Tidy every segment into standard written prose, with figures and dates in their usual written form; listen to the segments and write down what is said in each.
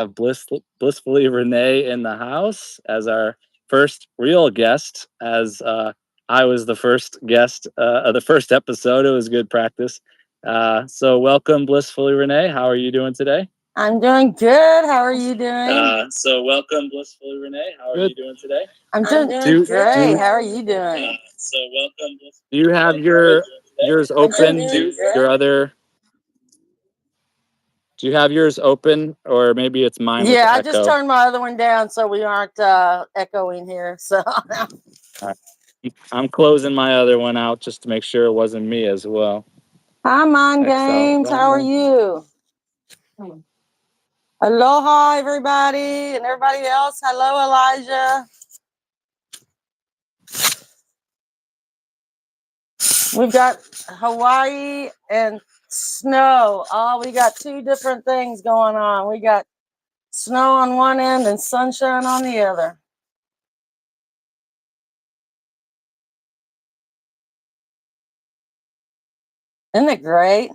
have Blissfully Rene in the house as our first real guest. As I was the first guest of the first episode, it was good practice. So welcome, Blissfully Rene. How are you doing today? I'm doing good. How are you doing? So welcome, Blissfully Rene. How are you doing today? I'm doing great. How are you doing? So welcome. Do you have yours open? Your other? Do you have yours open, or maybe it's mine with Yeah, the I just echo? turned my other one down so we aren't echoing here. So I'm closing my other one out just to make sure it wasn't me as well. hi, Mind Games. How are you? Aloha, everybody, and everybody else. Hello, Elijah. We've got Hawaii and snow. Oh, we got two different things going on. We got snow on one end and sunshine on the other. Isn't it great?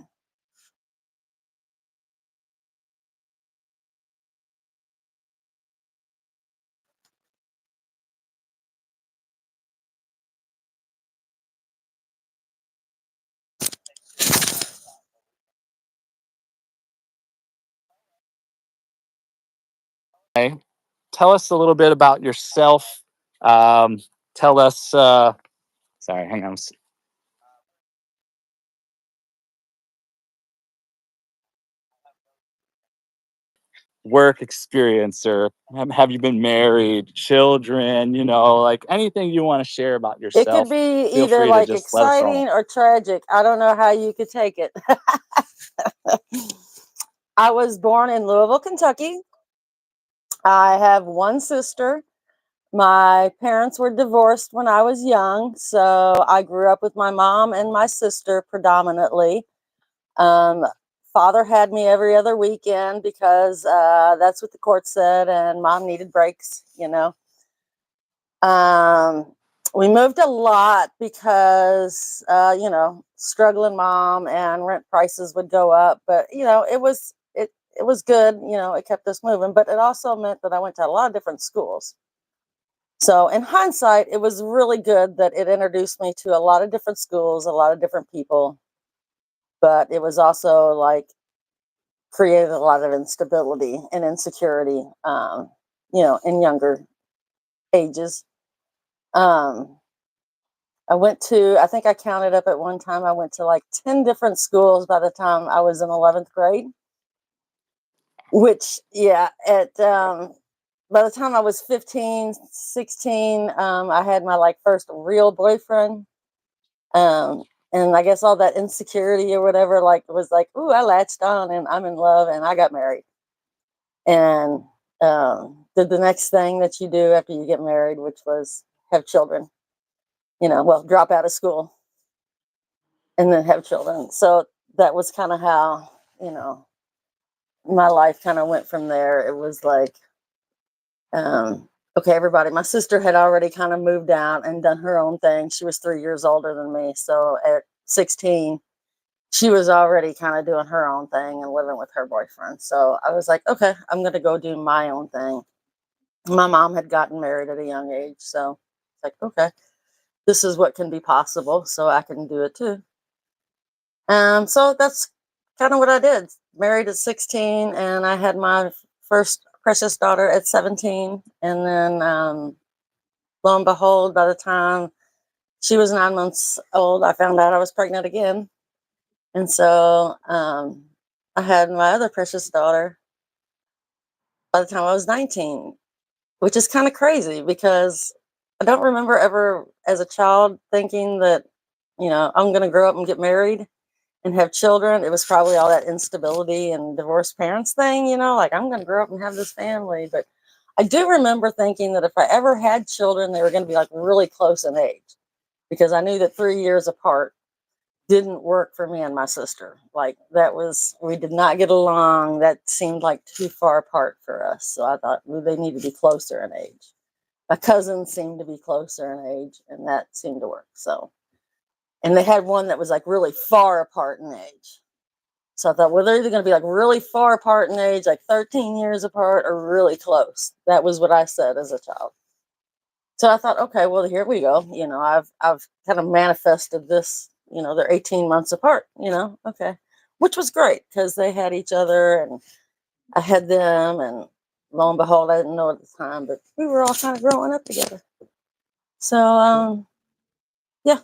Okay. Tell us a little bit about yourself. Tell us. Sorry, hang on. Work experience, or have you been married, children? Like anything you want to share about It could yourself. be Feel either free to like just let us know. exciting or tragic. I don't know how you could take it. I was born in Louisville, Kentucky. I have one sister. My parents were divorced when I was young, so I grew up with my mom and my sister predominantly. Um, Father had me every other weekend because that's what the court said, and mom needed breaks. Um, we moved a lot because, struggling mom and rent prices would go up, but it was good. It kept us moving, but it also meant that I went to a lot of different schools. So in hindsight, it was really good that it introduced me to a lot of different schools, a lot of different people, but it was also like created a lot of instability and insecurity, in younger ages. Um, I think I counted up at one time, I went to like 10 different schools by the time I was in 11th grade, which, yeah, by the time I was 15, 16, I had my like first real boyfriend. Um, and I guess all that insecurity or whatever, like, was like, ooh, I latched on and I'm in love and I got married. And did the next thing that you do after you get married, which was have children, drop out of school and then have children. So that was kind of how, my life kind of went from there. It was like, okay, everybody, my sister had already kind of moved out and done her own thing. She was 3 years older than me. So at 16, she was already kind of doing her own thing and living with her boyfriend. So I was like, okay, I'm going to go do my own thing. My mom had gotten married at a young age. So it's like, okay, this is what can be possible. So I can do it too. So that's kind of what I did. Married at 16, and I had my first precious daughter at 17. And then, lo and behold, by the time she was 9 months old, I found out I was pregnant again. And so I had my other precious daughter by the time I was 19, which is kind of crazy because I don't remember ever as a child thinking that, I'm going to grow up and get married and have children. It was probably all that instability and divorced parents thing, like I'm going to grow up and have this family. But I do remember thinking that if I ever had children, they were going to be like really close in age, because I knew that 3 years apart didn't work for me and my sister. Like we did not get along. That seemed like too far apart for us. So I thought, well, they need to be closer in age. My cousins seemed to be closer in age, and that seemed to work. So, and they had one that was like really far apart in age. So I thought, well, they're either going to be like really far apart in age, like 13 years apart, or really close. That was what I said as a child. So I thought, okay, well, here we go. I've kind of manifested this. They're 18 months apart. Okay, which was great because they had each other and I had them, and lo and behold, I didn't know at the time, but we were all kind of growing up together. So yeah,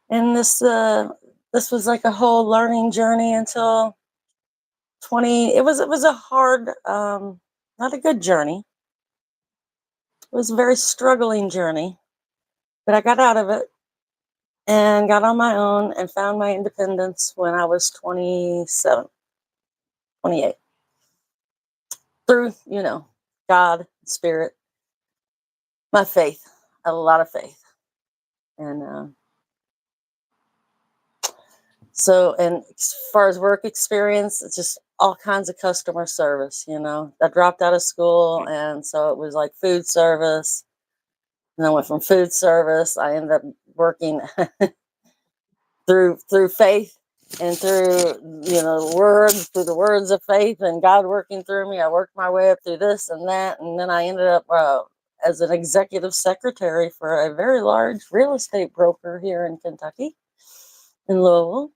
and this was like a whole learning journey until 20. It was a hard, not a good journey. It was a very struggling journey, but I got out of it and got on my own and found my independence when I was 27, 28. Through, God, spirit, my faith. I had a lot of faith. And and as far as work experience, it's just all kinds of customer service. I dropped out of school, and so it was like food service. And then went from food service. I ended up working through faith and through the words of faith and God working through me. I worked my way up through this and that, and then I ended up as an executive secretary for a very large real estate broker here in Kentucky, in Louisville.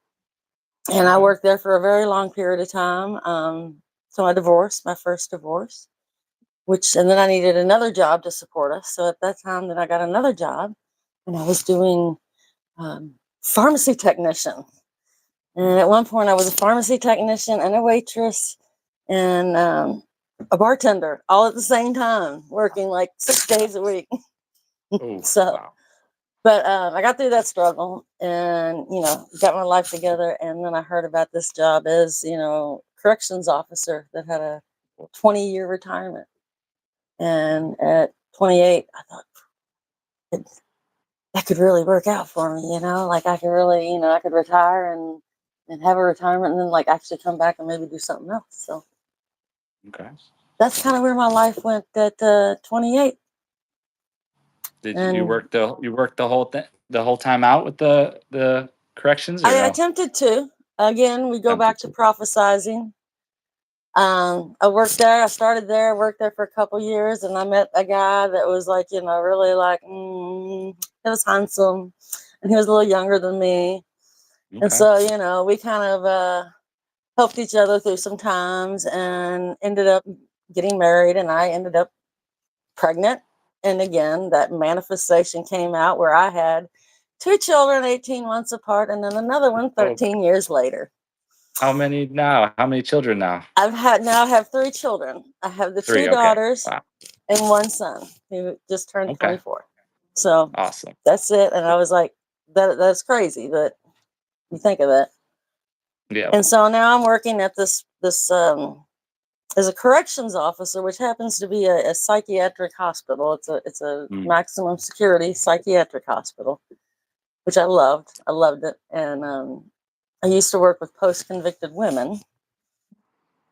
And I worked there for a very long period of time. So I divorced, my first divorce, and then I needed another job to support us. So at that time, then I got another job, and I was doing pharmacy technician. And at one point, I was a pharmacy technician and a waitress and a bartender all at the same time, working like 6 days a week. Oh, So, wow. but I got through that struggle and, got my life together. And then I heard about this job as, corrections officer that had a 20-year retirement. And at 28, I thought that could really work out for me, like I could really, I could retire and have a retirement and then like actually come back and maybe do something else. So Okay. that's kind of where my life went at 28. Did you And work the whole time out with the corrections or I no? attempted to. Again, we go Tempted back to to. prophesizing. I worked there. I started there, worked there for a couple years, and I met a guy that was like, really like, he was handsome, and he was a little younger than me. And Okay. so, we kind of helped each other through some times and ended up getting married, and I ended up pregnant. And again, that manifestation came out where I had two children 18 months apart, and then another one Oh, 13 years later. how many now? How many children now? I have three children. I have the two Three. Okay. daughters Wow. and one son who just turned Okay. 24. So Awesome. that's it. And I was like, that's crazy, but you think of it. Yeah. And so now I'm working at this as a corrections officer, which happens to be a psychiatric hospital. It's a Mm. maximum security psychiatric hospital, which I loved. I loved it, and I used to work with post convicted women,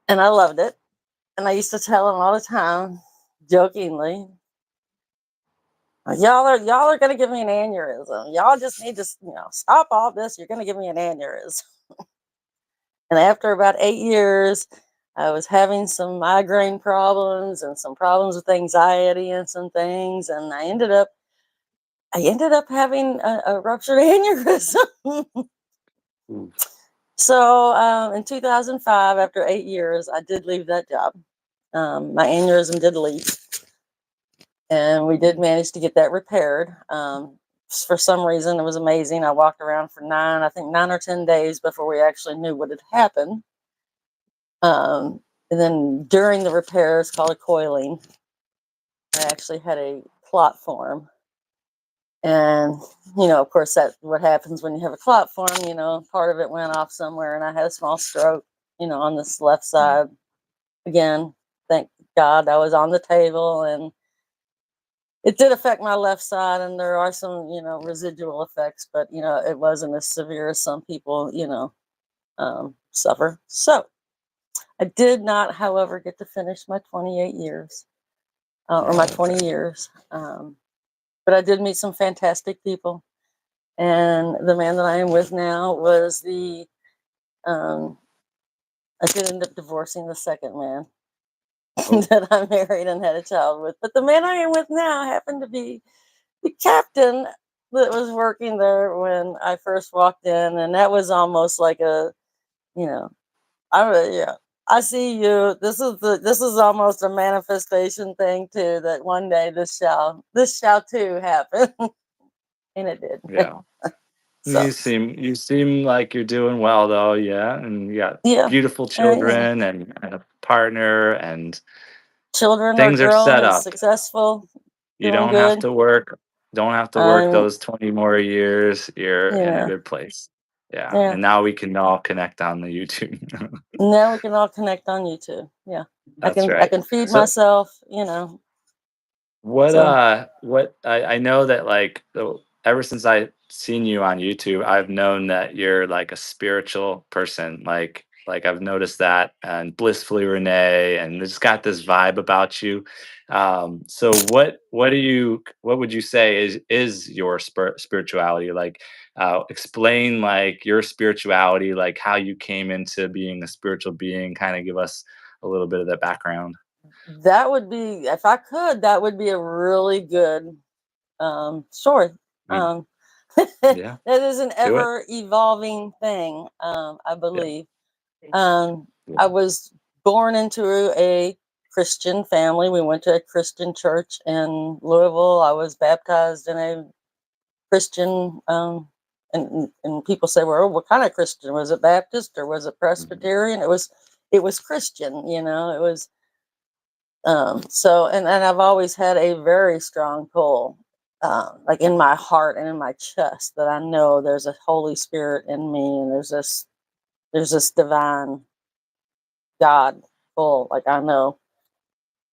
and I loved it. And I used to tell them all the time, jokingly, y'all are gonna give me an aneurysm. Y'all just need to stop all this. You're gonna give me an aneurysm. And after about 8 years, I was having some migraine problems and some problems with anxiety and some things, and I ended up having a ruptured aneurysm. Ooh. So in 2005, after 8 years, I did leave that job. My aneurysm did leak, and we did manage to get that repaired. For some reason, it was amazing. I walked around for 9 or 10 days before we actually knew what had happened. And then during the repairs, called a coiling, I actually had a clot form. And, of course, that's what happens when you have a clot form. Part of it went off somewhere, and I had a small stroke, on this left side. Again, thank God I was on the table, and it did affect my left side, and there are some, residual effects, but, it wasn't as severe as some people, suffer. So I did not, however, get to finish my 28 years or my 20 years. But I did meet some fantastic people. And the man that I am with now was the I did end up divorcing the second man Oh, that I married and had a child with. But the man I am with now happened to be the captain that was working there when I first walked in, and that was almost like a, you know, yeah, I see you. This is almost a manifestation thing too. That one day this shall too happen, and it did. yeah. So You seem like you're doing well though, yeah, and you got yeah, beautiful yeah. children and a partner, and Children are things are grown set and up. successful, You doing don't have good. to work. Don't have to work I'm, those 20 more years. You're you in a know, good place. Yeah, yeah. and now we can all connect on the YouTube. Now we can all connect on YouTube. Yeah, That's I right. can feed So myself. So what I know that like ever since I seen you on YouTube, I've known that you're like a spiritual person. Like I've noticed that and Blissfully Renee, and it's got this vibe about you. So what would you say is your spirituality? Like explain like your spirituality, like how you came into being a spiritual being, kind of give us a little bit of that background. that would be, if I could, that would be a really good story. Mm, Um, that yeah, is an do it. ever evolving thing, I Yeah. believe. Yeah. I was born into a Christian family. We went to a Christian church in Louisville. I was baptized in a Christian, and people say, "Well, what kind of Christian was it? Baptist or was it Mhm. Presbyterian?" It was Christian. It was so, and I've always had a very strong pull, like in my heart and in my chest, that I know there's a Holy Spirit in me, and there's this divine God pull, like I know.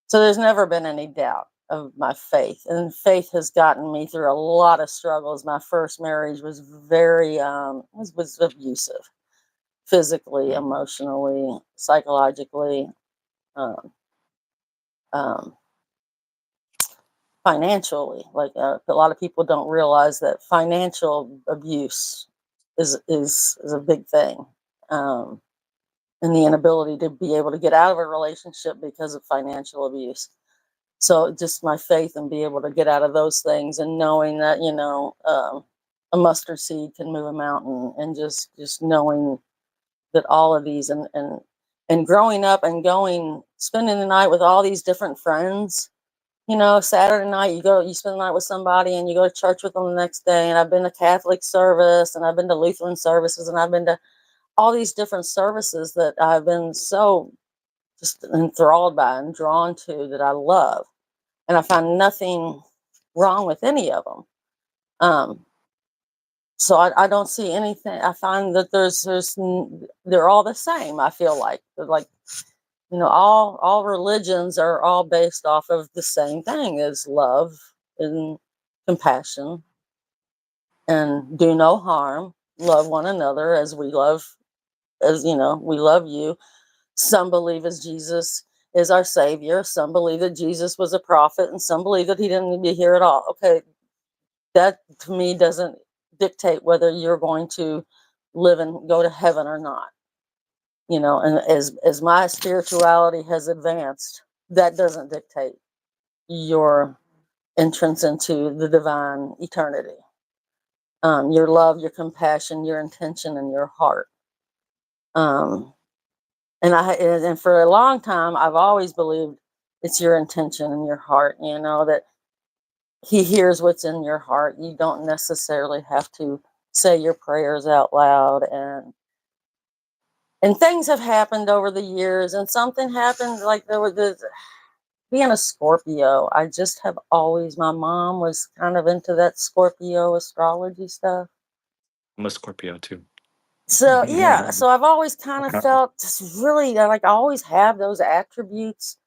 So there's never been any doubt of my faith, and faith has gotten me through a lot of struggles. My first marriage was very was abusive, physically, Mhm. emotionally, psychologically. Um, um, Financially, like a lot of people don't realize that financial abuse is a big thing, um, and the inability to be able to get out of a relationship because of financial abuse. So just my faith and be able to get out of those things, and knowing that a mustard seed can move a mountain, and just knowing that all of these, and growing up and going spending the night with all these different friends. Saturday night you spend the night with somebody and you go to church with them the next day. And I've been to Catholic service, and I've been to Lutheran services, and I've been to all these different services that I've been so just enthralled by and drawn to, that I love. And I find nothing wrong with any of them. Um, so I don't see anything. I find that they're all the same. I feel like they're like, all religions are all based off of the same thing, is love and compassion, and do no harm, love one another as we love you. Some believe as Jesus is our savior, some believe that Jesus was a prophet, and some believe that he didn't need to be here at all. Okay, that to me doesn't dictate whether you're going to live and go to heaven or not. And as my spirituality has advanced, that doesn't dictate your entrance into the divine eternity. Your love, your compassion, your intention, and your heart. Um, and for a long time, I've always believed it's your intention and your heart. That He hears what's in your heart. You don't necessarily have to say your prayers out loud, and things have happened over the years, and something happened like there was this. Being a Scorpio, I just have always, my mom was kind of into that Scorpio astrology stuff. I'm a Scorpio too. So yeah, so I've always kind of felt just really like I always have those attributes,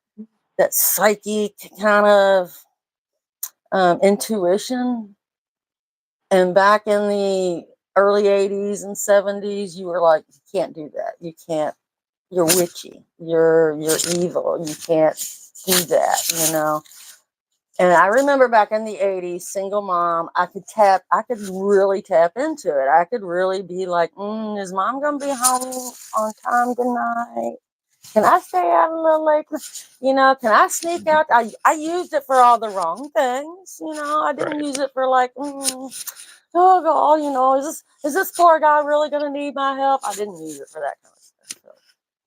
that psychic kind of intuition. And back in the early 80s and 70s, you were like, you can't do that. You can't, you're witchy. You're evil. You can't do that. And I remember back in the 80s, single mom, I could really tap into it. I could really be like, is mom going to be home on time tonight? Can I stay out a little late? Can I sneak Mhm. out? I used it for all the wrong things. I didn't Right. use it for like, oh God, is this poor guy really going to need my help? I didn't use it for that kind of stuff.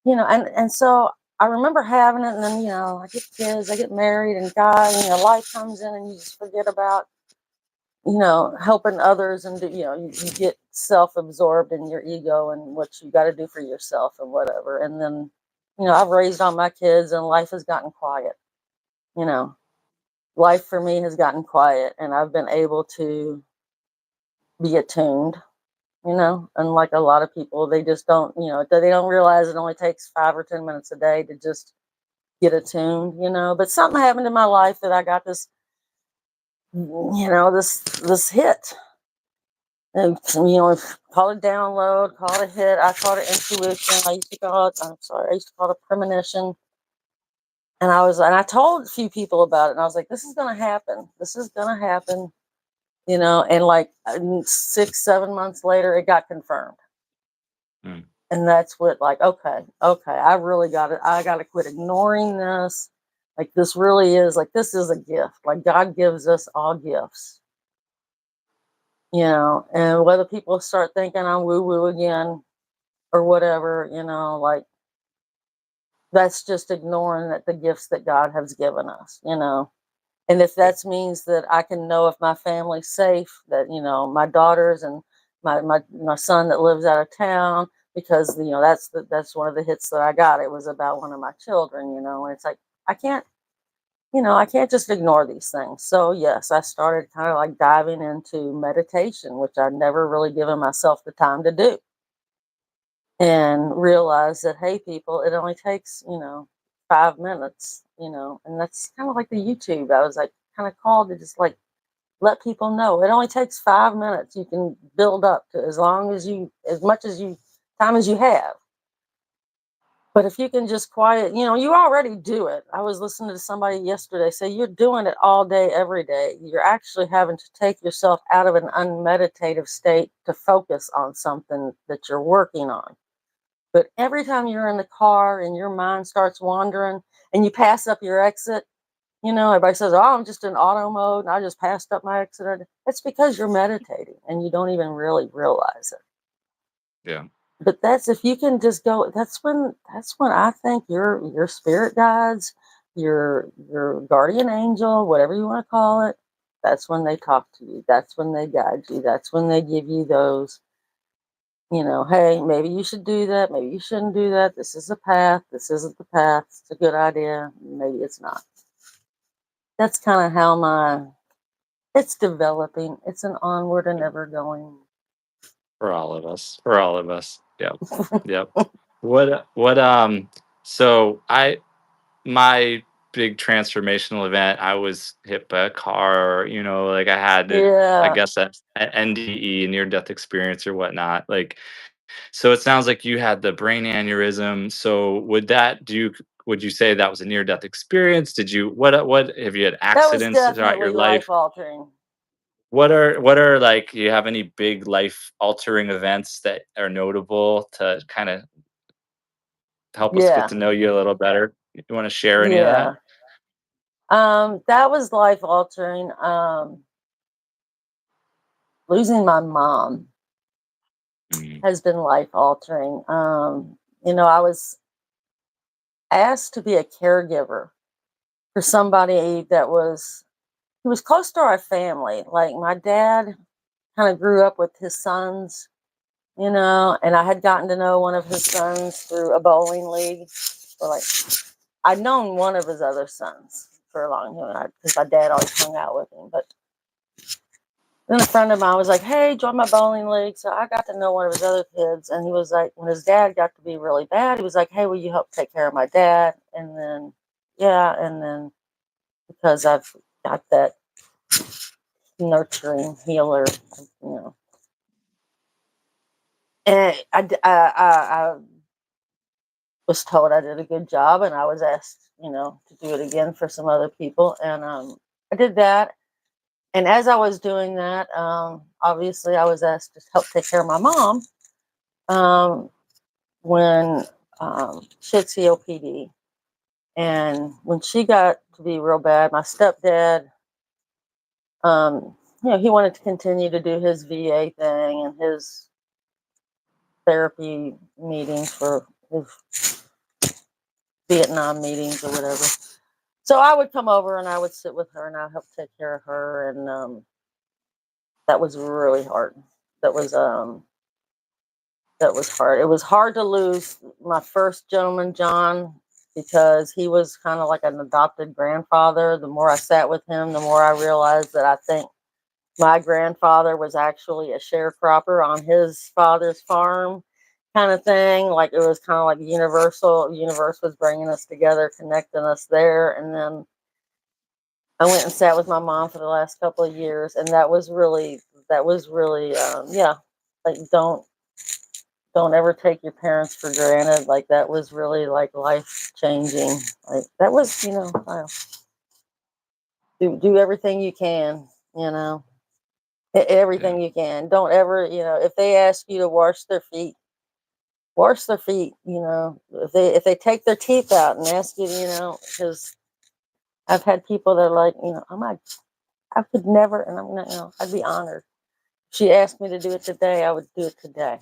So, and so I remember having it, and then I get kids, I get married, and God, life comes in, and you just forget about helping others, and you get self-absorbed in your ego and what you got to do for yourself and whatever. And then I've raised all my kids, and life has gotten quiet. You know, life for me has gotten quiet, and I've been able to be attuned. And like a lot of people, they just don't, they don't realize it only takes 5 or 10 minutes a day to just get attuned. But something happened in my life that I got this hit. And call it download, call it a hit. I call it intuition. I used to call it. I'm sorry. I used to call it premonition. And I told a few people about it, and I was like, "This is gonna happen. This is gonna happen." And like 6, 7 months later, it got confirmed. Mm. And that's what, like, okay, I really got it. I got to quit ignoring this. Like, this really is like, this is a gift. Like, God gives us all gifts. And whether people start thinking I'm woo woo again or whatever, like, that's just ignoring that the gifts that God has given us. And if Yeah. that means that I can know if my family's safe, that, my daughters and my son that lives out of town, because, that's one of the hits that I got. It was about one of my children, and it's like, I can't, I can't just ignore these things. So yes, I started kind of like diving into meditation, which I'd never really given myself the time to do, and realize that, hey, people, it only takes 5 minutes, and that's kind of like the YouTube. I was like kind of called to just like let people know it only takes 5 minutes. You can build up to as much as you time as you have. But if you can just quiet, you already do it. I was listening to somebody yesterday say you're doing it all day, every day. You're actually having to take yourself out of an unmeditative state to focus on something that you're working on. But every time you're in the car and your mind starts wandering and you pass up your exit, everybody says, "Oh, I'm just in auto mode and I just passed up my exit." It's because you're meditating and you don't even really realize it. Yeah. But that's if you can just go. That's when I think your spirit guides, your guardian angel, whatever you want to call it. That's when they talk to you. That's when they guide you. That's when they give you those, hey, maybe you should do that. Maybe you shouldn't do that. This is a path. This isn't the path. It's a good idea. Maybe it's not. That's kind of how it's developing. It's an onward and ever going. For all of us. For all of us. Yep. Yep. What so my big transformational event, I was hit by a car, like I had I Yeah, guess that's an NDE, near death experience or whatnot. Like, so it sounds like you had the brain aneurysm. So would you say that was a near death experience? Did you what have you had that was accidents throughout your definitely life life? altering. What are like, do you have any big life altering events that are notable to kind of help us get Yeah, to know you a little better? You want to share any of that? yeah. That was life altering. Losing my mom Mm. has been life altering. I was asked to be a caregiver for somebody that was who was close to our family. Like, my dad kind of grew up with his sons, and I had gotten to know one of his sons through a bowling league. Or like, I'd known one of his other sons for a long time because my dad always hung out with him. But then a friend of mine was like, "Hey, join my bowling league." So I got to know one of his other kids, and he was like, when his dad got to be really bad, he was like, "Hey, will you help take care of my dad?" And then, yeah, and then because I've got that nurturing healer, you know, and I was told I did a good job, and I was asked, to do it again for some other people, and I did that. And as I was doing that, obviously I was asked to help take care of my mom um, when she had COPD. And when she got to be real bad, my stepdad, he wanted to continue to do his VA thing and his therapy meetings for his Vietnam meetings or whatever. So I would come over and I would sit with her and I'd help take care of her. And that was really hard. That was um, that was hard. It was hard to lose my first gentleman, John, because he was kind of like an adopted grandfather. The more I sat with him, the more I realized that I think my grandfather was actually a sharecropper on his father's farm, kind of thing. Like it was kind of like universal. Universe was bringing us together, connecting us there. And then I went and sat with my mom for the last couple of years, and that was really, yeah. Like don't ever take your parents for granted. Like that was really like life changing. Like that was, do everything you can, you know, Yeah. everything you can. Don't ever, if they ask you to wash their feet. If they take their teeth out and ask you, because I've had people that are like, I could never, and I'm not, I'd be honored. If she asked me to do it today, I would do it today.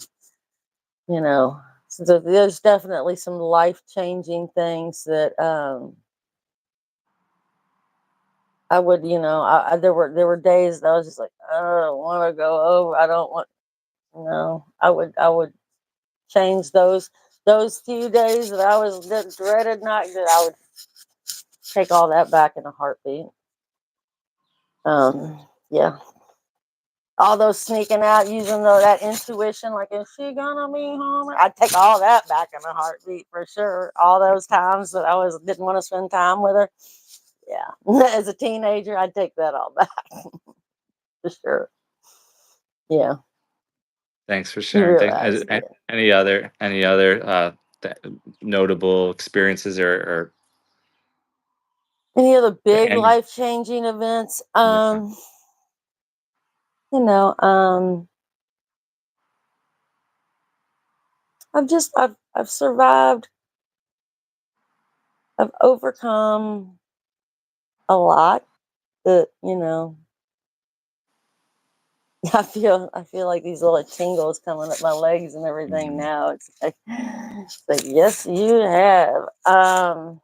You know, so there's definitely some life changing things that I would, there were days that I was just like, I don't want to go over. I don't want, I would change those few days that I was that dreaded night that I would take all that back in a heartbeat. Yeah, all those sneaking out using that intuition, like is she gonna be home? I'd take all that back in a heartbeat for sure. All those times that I was didn't want to spend time with her. Yeah, as a teenager, I'd take that all back for sure. Yeah, Thanks for you sharing. realize, yeah. Any other th- notable experiences or Any other big and life changing events? yeah. You know, I've survived. I've overcome a lot. That I feel like these little tingles coming up my legs and everything Mhm. now. It's like yes, you have. Mm.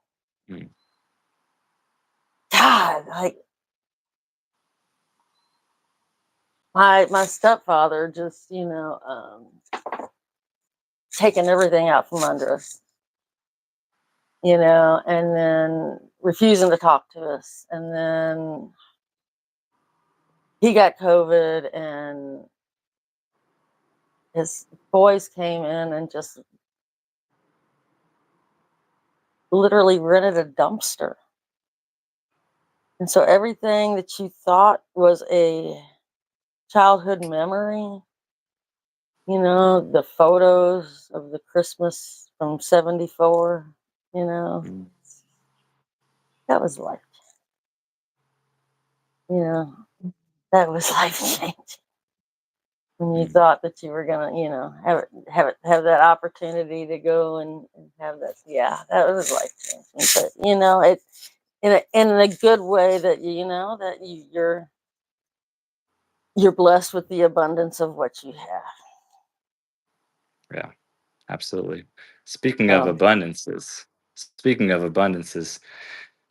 God, like my stepfather just taking everything out from under us, and then refusing to talk to us, and then he got COVID, and his boys came in and just literally rented a dumpster. And so everything that you thought was a childhood memory, the photos of the Christmas from 74, you know, Mm. that was life, you know, that was life changing. When you Mm. thought that you were gonna, have that opportunity to go and have that, yeah, that was life changing. But it in a good way that you're blessed with the abundance of what you have. Yeah, absolutely. Speaking of So abundances, speaking of abundances,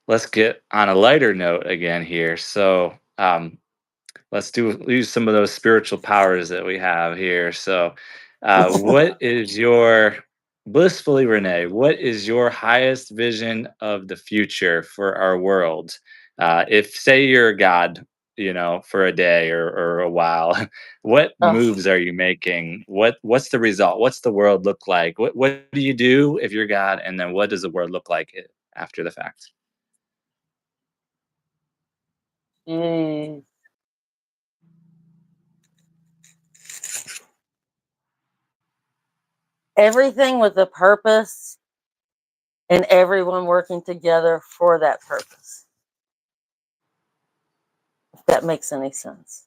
let's get on a lighter note again here. So, let's do use some of those spiritual powers that we have here. So, what is your blissfully Renee? What is your highest vision of the future for our world? If say you're a god, for a day or a while, what oh, moves are you making? What's the result? What's the world look like? What do you do if you're God? And then what does the world look like after the fact? geez. Everything with a purpose and everyone working together for that purpose. that makes any sense.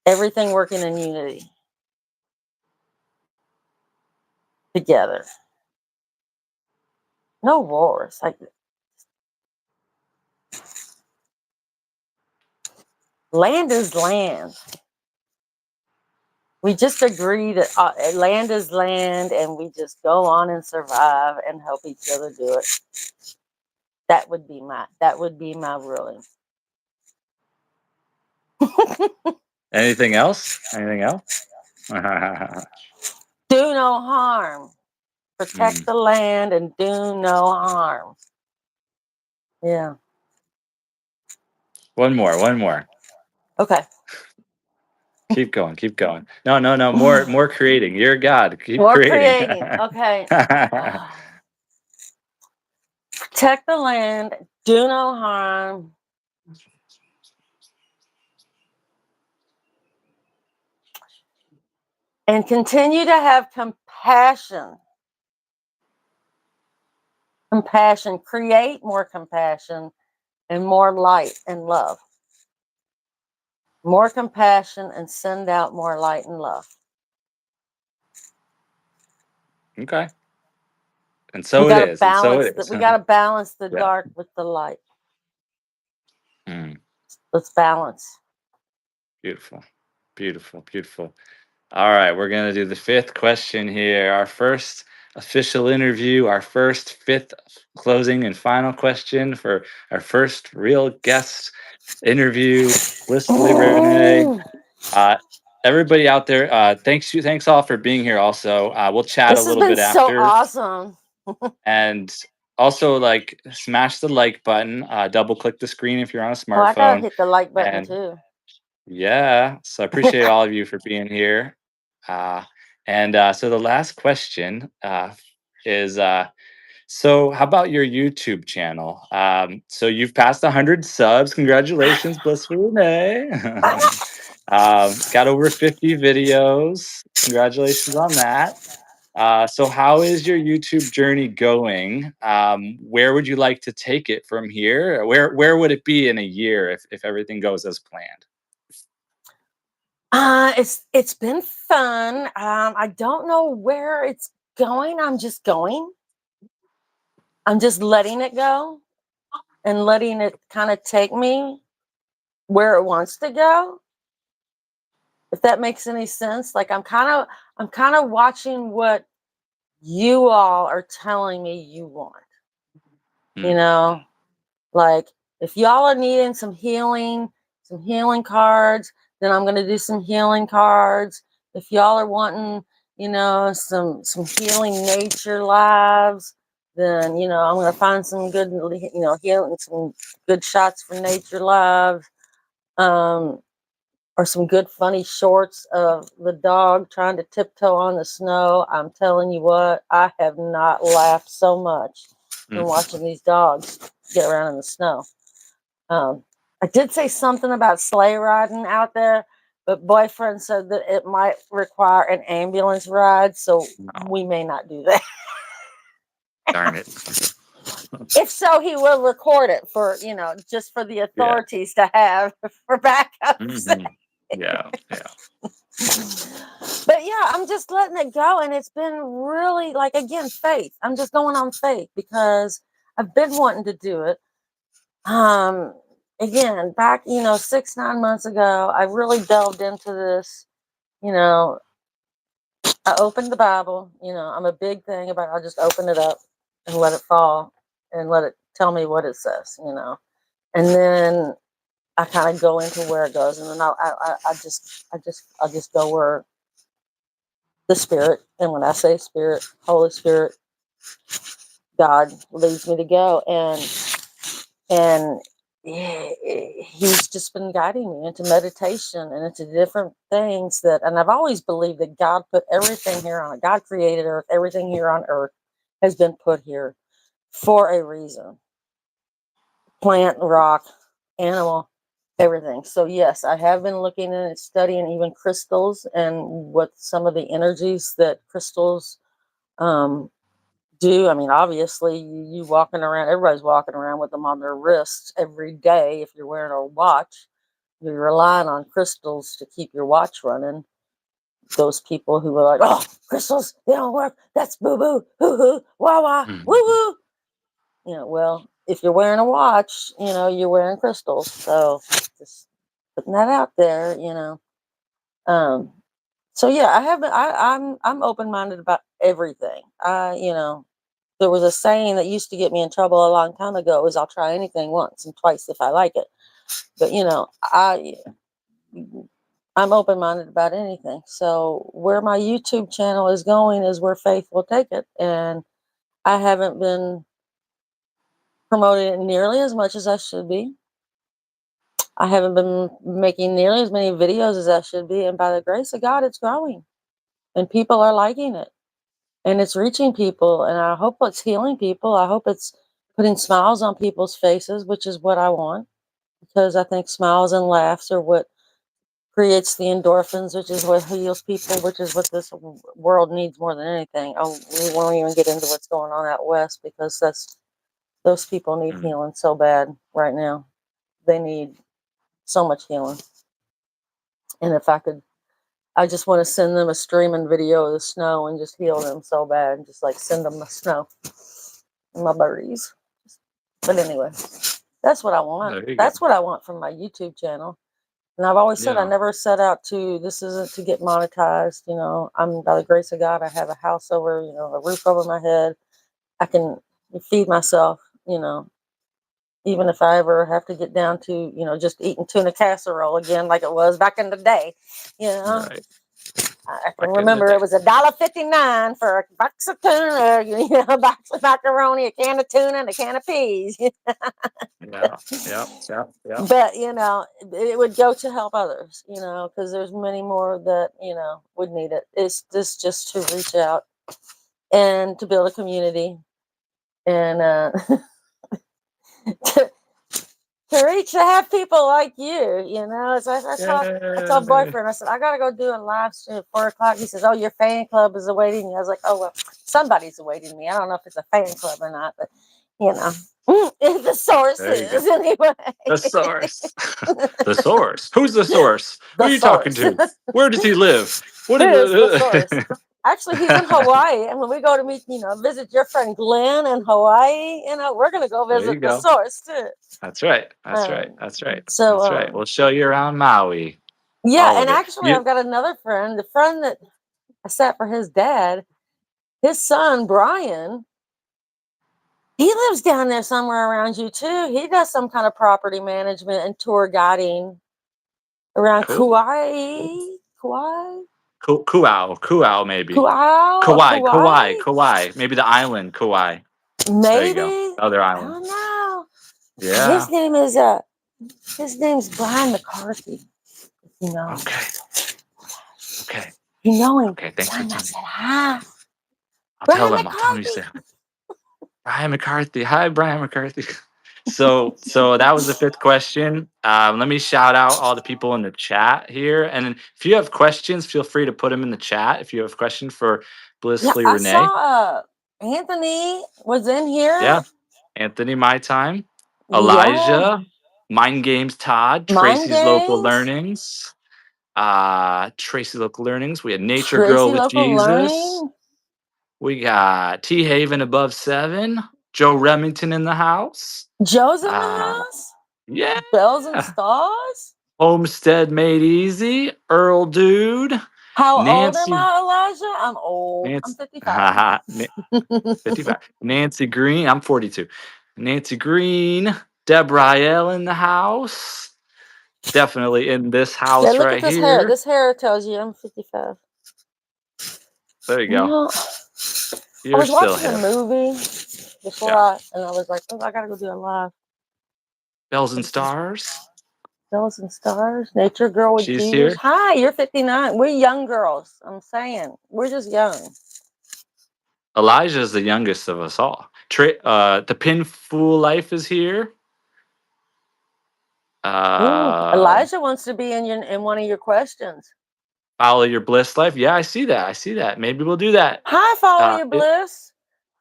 Everything working in unity together. No wars. Like land is land. We just agree that land is land, and we just go on and survive and help each other do it. That would be my ruling. Anything else? Anything else? Do no harm. Protect the land and do no harm. Yeah. One more. Okay. Keep going. No. More creating. You're God. Keep More creating. creating. Okay. Protect the land. Do no harm. And continue to have compassion. Compassion. Create more compassion and more light and love. More compassion and send out more light and love. Okay. And so it is. And so it is. We got to balance the Yeah. dark with the light. Let's balance. Beautiful. All right, we're going to do the fifth question here. Our first official interview, our first fifth closing and final question for our first real guest interview, Blissfully Rene. Everybody out there, thanks all for being here. Also, we'll chat a This has little been bit so after, awesome. and also like smash the like button. Double click the screen if you're on a Oh, I gotta smartphone, hit the like button and too. yeah, so I appreciate all of you for being here. So the last question is so how about your YouTube channel? So you've passed 100 subs. Congratulations, Blissful Renee. Got over 50 videos. Congratulations on that. So how is your YouTube journey going? Where would you like to take it from here? Where would it be in a year if everything goes as planned? It's been fun. I don't know where it's going. I'm just going. I'm just letting it go and letting it kind of take me where it wants to go. If that makes any sense. Like I'm kind of watching what you all are telling me you want. You know, like if y'all are needing some healing cards, then I'm going to do some healing cards. If y'all are wanting, some healing nature lives, then I'm going to find some good, healing, some good shots for nature lives, or some good funny shorts of the dog trying to tiptoe on the snow. I'm telling you what, I have not laughed so much than watching these dogs get around in the snow. I did say something about sleigh riding out there, but boyfriend said that it might require an ambulance ride, so we may not do that. Darn it. If so, he will record it for, just for the authorities to have for backups. Yeah. But yeah, I'm just letting it go. And it's been really like, again, faith. I'm just going on faith because I've been wanting to do it. Again, back, 6-9 months ago, I really delved into this. I opened the Bible. I'm a big thing about I'll just open it up and let it fall and let it tell me what it says, and then I kind of go into where it goes, and then I just go where the Spirit, and when I say Spirit, Holy Spirit, God leads me to go, and he's just been guiding me into meditation and into different things and I've always believed that God put everything here on it. God created earth. Everything here on earth has been put here for a reason. Plant, rock, animal, everything. So yes, I have been looking and studying even crystals and what some of the energies that crystals do. I mean, obviously, you walking around, everybody's walking around with them on their wrists every day if you're wearing a watch. you're relying on crystals to keep your watch running. Those people who are like, oh, crystals, they don't work. That's boo boo, hoo hoo, wah wah, woo woo. Well, if you're wearing a watch, you're wearing crystals. So just putting that out there, So yeah, I'm open minded about everything. There was a saying that used to get me in trouble a long time ago is I'll try anything once and twice if I like it. But I'm open minded about anything. So where my YouTube channel is going is where faith will take it. And I haven't been promoting it nearly as much as I should be. I haven't been making nearly as many videos as I should be. And by the grace of God, it's growing and people are liking it and it's reaching people. And I hope it's healing people. I hope it's putting smiles on people's faces, which is what I want, because I think smiles and laughs are what creates the endorphins, which is what heals people, which is what this world needs more than anything. We won't even get into what's going on out west because those people need healing so bad right now. They need so much healing. And if I just want to send them a streaming video of the snow and just heal them so bad, and just like send them the snow and my birdies. But anyway, that's what I want. That's what I want from my YouTube channel. And I've always said I never set out this isn't to get monetized. I'm, by the grace of God, I have a house over, a roof over my head. I can feed myself, even if I ever have to get down to, just eating tuna casserole again, like it was back in the day, Right. I can remember it was $1.59 for a box of tuna, a box of macaroni, a can of tuna, and a can of peas. Yeah. But it would go to help others, because there's many more that would need it. It's just to reach out and to build a community and to reach to have people like you, So I told boyfriend, I said, I gotta go do a live stream at 4 o'clock. He says, oh, your fan club is awaiting you. I was like, oh well, somebody's awaiting me. I don't know if it's a fan club or not, but the source is anyway. The source. The source. Who's the source? Who are you talking to? Where does he live? What is the source? Actually, he's in Hawaii, and when we go to visit your friend Glenn in Hawaii, we're gonna go visit the source too. That's right. So, that's right. We'll show you around Maui. Yeah, and actually, I've got another friend. The friend that I sat for his dad, his son Brian. He lives down there somewhere around you too. He does some kind of property management and tour guiding around Kauai. Kuau, maybe. Kauai. Maybe the island, Kauai. Maybe. There you go. Other island. I don't know. Yeah. His name's Brian McCarthy. Okay. You know him. Okay, thanks for telling me. I said, hi. I'll tell him you said Brian McCarthy. Hi, Brian McCarthy. So that was the fifth question. Let me shout out all the people in the chat here. And then if you have questions, feel free to put them in the chat. If you have a question for Blissfully Rene. I saw Anthony was in here. Yeah. Anthony, my time. Elijah, Mind Games Todd, Tracy's Local Learnings. Tracy's Local Learnings. We had Nature Girl with Jesus. We got T Haven above 7. Joe Remington in the house. Joe's in the house? Yeah. Bells and Stars? Homestead Made Easy. Earl Dude. How old am I, Elijah? I'm old. I'm 55. 55. Nancy Green. I'm 42. Nancy Green. Debrielle in the house. Definitely in this house look right at this here. Hair. This hair tells you I'm 55. There you go. I was watching a movie before and I was like, oh, I gotta go do a live. Bells and Stars. Bells and Stars. Nature Girl with Jesus. Here. Hi, you're 59. We're young girls. I'm saying. We're just young. Elijah is the youngest of us all. The Pinful Life is here. Elijah wants to be in one of your questions. Follow your bliss life. Yeah, I see that. Maybe we'll do that. Hi, follow your bliss.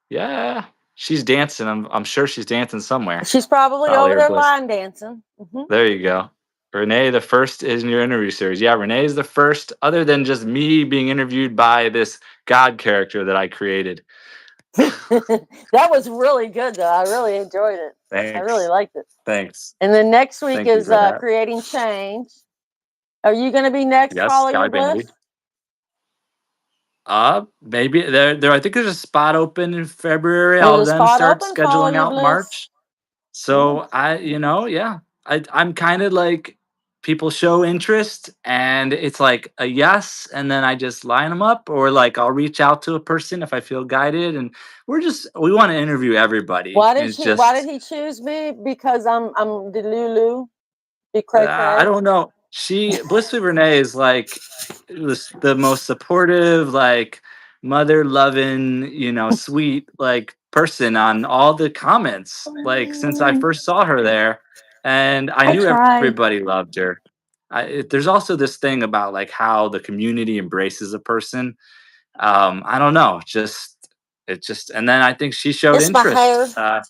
Yeah, she's dancing. I'm sure she's dancing somewhere. She's probably over there line dancing. There you go. Renee, the first is in your interview series. Yeah, Renee is the first, other than just me being interviewed by this God character that I created. That was really good, though. I really enjoyed it. I really Thanks. liked it. Thanks. And then next week Thank you is for that. creating change. Are you going to be next? Yes, Follow your Sky bliss. Bambi. Maybe there. I think there's a spot open in February. There's I'll a then spot start open. Follow scheduling your out bliss. March. Yeah. So yeah, I'm kind of like people show interest, and it's like a yes, and then I just line them up, or like I'll reach out to a person if I feel guided, and we want to interview everybody. Why And did it's she? Why did just he choose me? Because I'm Delulu, be cray I cray. don't know. Blissfully Renee is like the most supportive, like mother loving, sweet like person on all the comments. Like since I first saw her there, and I I knew try. everybody loved her. There's also this thing about like how the community embraces a person. I don't know, and then I think she showed It's my interest. hair.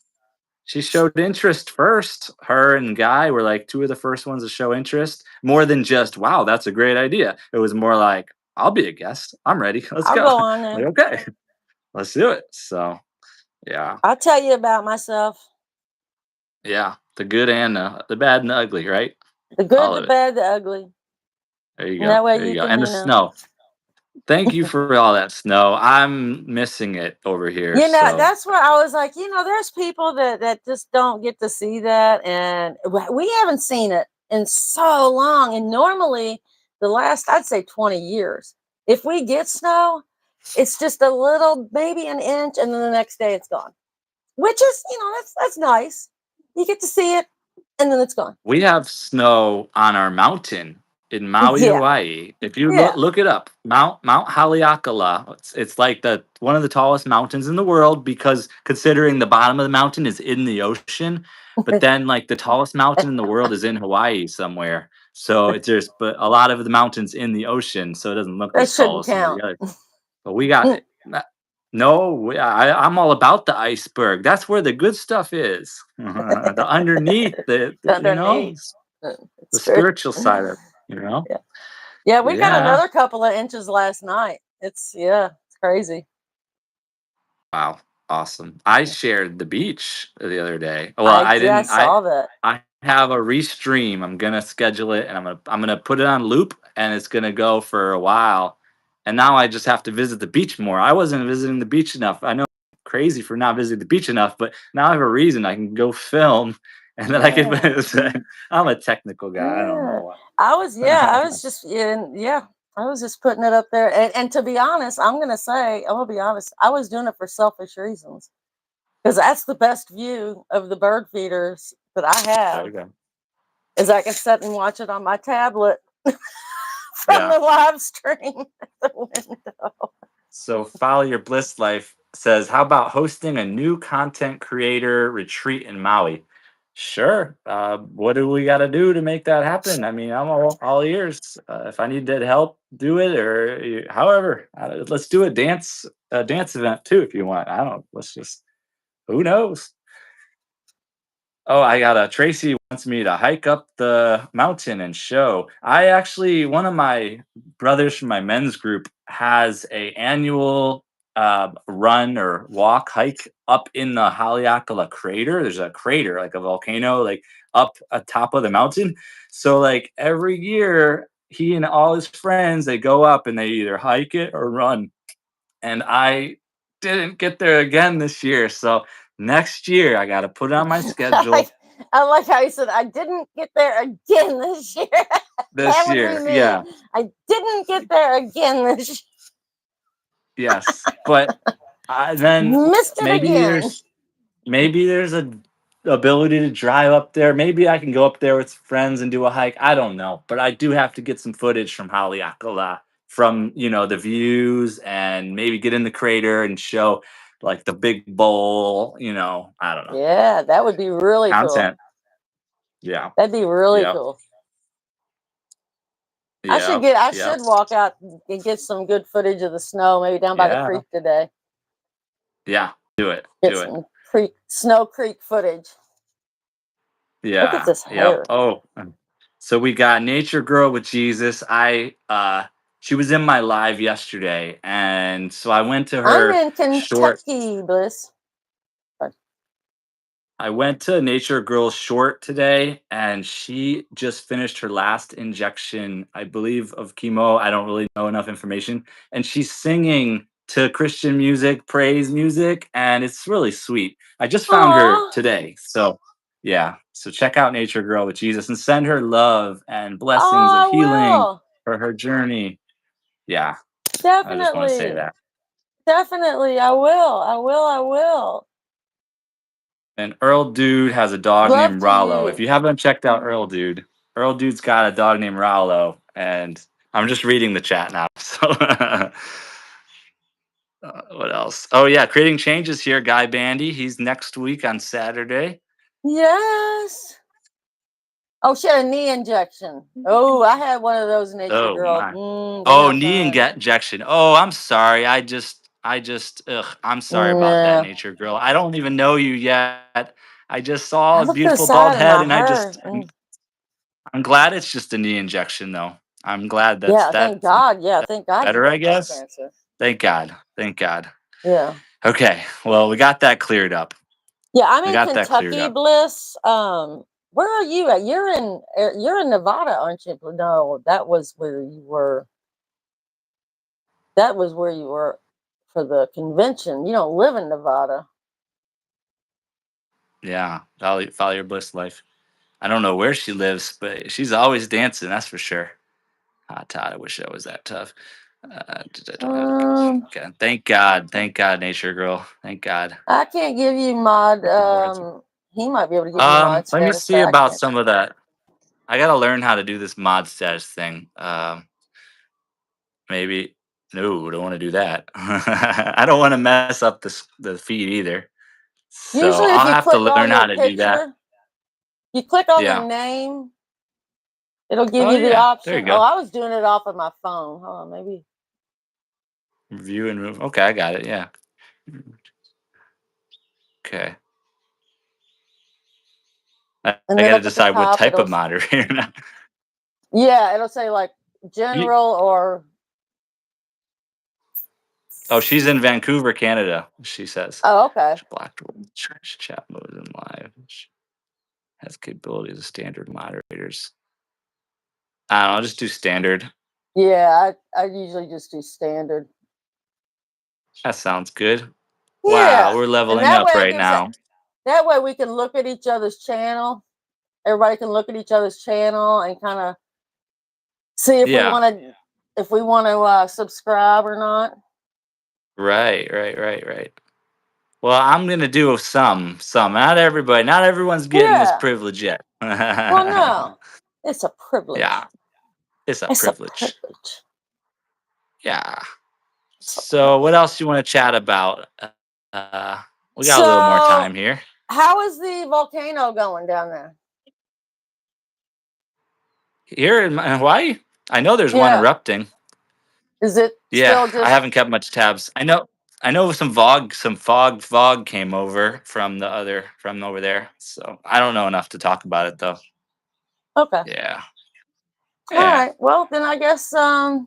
She showed interest first. Her and Guy were like two of the first ones to show interest, more than just, wow, that's a great idea. It was more like, I'll be a guest. I'm ready. Let's I'll go. go on Like, there. okay, let's do it. So, yeah, I'll tell you about myself. yeah. The good and the bad and the ugly, right? The good, All the of it. bad, the ugly. There you And go. that way There you you go. can, And the snow. Thank you for all that snow. I'm missing it over here. So, that's where I was like, there's people that just don't get to see that, and we haven't seen it in so long. And normally, the last I'd say 20 years, if we get snow, it's just a little, maybe an inch, and then the next day it's gone. Which is, that's nice. You get to see it, and then it's gone. we have snow on our mountain in Maui, Yeah, Hawaii. If you yeah. look it up, Mount Haleakala. It's like the one of the tallest mountains in the world because considering the bottom of the mountain is in the ocean, but then like the tallest mountain in the world is in Hawaii somewhere. So but a lot of the mountains in the ocean, so it doesn't look That as tall shouldn't as some of count. the others. But we got it. No, I'm all about the iceberg. That's where the good stuff is. The underneath, Underneath. the It's true. spiritual side of, you know. Yeah. Yeah, we got Yeah. another couple of inches last night. It's crazy. Wow. Awesome. I shared the beach the other day. Well, I I yeah, I didn't. saw that. I have a restream. I'm gonna schedule it, and I'm gonna put it on loop, and it's gonna go for a while. And now I just have to visit the beach more. I wasn't visiting the beach enough. I know I'm crazy for not visiting the beach enough, but now I have a reason. I can go film, and then I can. Yeah. I'm a technical guy. I don't Yeah. know. I was just yeah, I was just putting it up there. And to be honest, I'm gonna be honest, I was doing it for selfish reasons. Because that's the best view of the bird feeders that I There have you go. is I can sit and watch it on my tablet from Yeah. the live stream at the window. So Follow Your Bliss Life says, how about hosting a new content creator retreat in Maui? Sure. What do we got to do to make that happen? I mean, I'm all ears. If I need to help do it, or however, let's do a dance event too if you want. I don't. Let's just. Who knows? Oh, I got a Tracy wants me to hike up the mountain and show. One of my brothers from my men's group has a annual run or walk hike up in the Haleakala crater. There's a crater, like a volcano, like up atop of the mountain. So like every year, he and all his friends they go up and they either hike it or run. And I didn't get there again this year, so next year I got to put it on my I like schedule I like how you said I didn't get there again this year. That this would be year. me. Yeah. I didn't get there again this year. Yes. But then Missed it maybe again. there's a ability to drive up there. Maybe I can go up there with friends and do a hike. I don't know, but I do have to get some footage from Haleakala from, the views and maybe get in the crater and show like the big bowl, I don't know. Yeah, that would be really cool. Content. Yeah. That'd be really Yeah. cool. Yeah. I Yeah. should walk out and get some good footage of the snow, maybe down by the Yeah. creek today. Yeah. Do it. Get Do it. some creek Snow Creek footage. Look at Yeah. this Yep. hair. Oh. So we got Nature Girl with Jesus. She was in my live yesterday, and so I went to I'm her in short. Kentucky, Bliss. I went to Nature Girl's short today, and she just finished her last injection, I believe, of chemo. I don't really know enough information. And she's singing to Christian music, praise music, and it's really sweet. I just found her Aw. today. So, yeah. So, check out Nature Girl with Jesus and send her love and blessings of Oh, I healing will. for her journey. Yeah. I just want to say Definitely. that. Definitely. I will. I will. I will. And Earl Dude has a dog Love named to Rollo. If you. you haven't checked out Earl Dude's got a dog named Rollo, and I'm just reading the chat now. So, what else? Oh yeah, creating changes here. Guy Bandy. He's next week on Saturday. Yes. Oh, she had a knee injection. Oh, I had one of those nature Oh girl. my. They're Oh, not knee fun. injection. Oh, I'm sorry. Ugh, I'm sorry about that, Yeah. Nature Girl. I don't even know you yet. I just saw I a looked to the beautiful bald side and head, I and heard. I'm glad it's just a knee injection, though. I'm glad Yeah, thank that's God. Yeah, thank God you better, I got breast guess. cancer. Thank God. Thank God. Yeah. Okay. Well, we got that cleared up. Yeah, I'm We in got that cleared Kentucky, up. Bliss. Where are you at? You're in Nevada, aren't you? No, that was where you were. That was where you were for the convention. You don't live in Nevada. Yeah. Follow your bliss life. I don't know where she lives, but she's always dancing. That's for sure. Ah, Todd, I wish I was that tough. Um, Okay. Thank God. Thank God, Nature Girl. Thank God. I can't give you mod. Freaking words. He might be able to give you mod Let me status, see but I about can't. some of that. I gotta learn how to do this mod status thing. Maybe. No, don't want to do that. I don't want to mess up the feed either. So Usually, if I'll you have to click learn on how their to do that. picture, you click on their Yeah. name, it'll give Oh you the yeah. There you option. Oh, go. I was doing it off of my phone. Hold on, maybe. View and move. Okay, I got it. Yeah. Okay. And I then got to up at the decide what top, type of moderator. Now. yeah, it'll say like You, general or, oh, she's in Vancouver, Canada. She says. oh, okay. Blocked church chat mode and live. Has capabilities of standard moderators. I don't know. I'll just do standard. Yeah, I usually just do standard. That sounds good. Wow, Yeah, we're and leveling that up way it right gives it. now. That way we can look at each other's channel. Everybody can look at each other's channel and kind of see Yeah. if we want to subscribe or not. Right. Well, I'm gonna do some. Not everybody. Not everyone's getting this Yeah. privilege yet. Well, no, it's a Yeah, privilege. it's a It's a privilege. privilege. Yeah. It's a So, what privilege. else you want to chat about? We got a little more So, time here. how is the volcano going down there? Here in Hawaii, I know there's one Yeah. erupting. Is it Yeah, still I just haven't kept much tabs. I know some fog came over from over there. So I don't know enough to talk about it though. okay? Yeah, All yeah. right. Well, then I guess other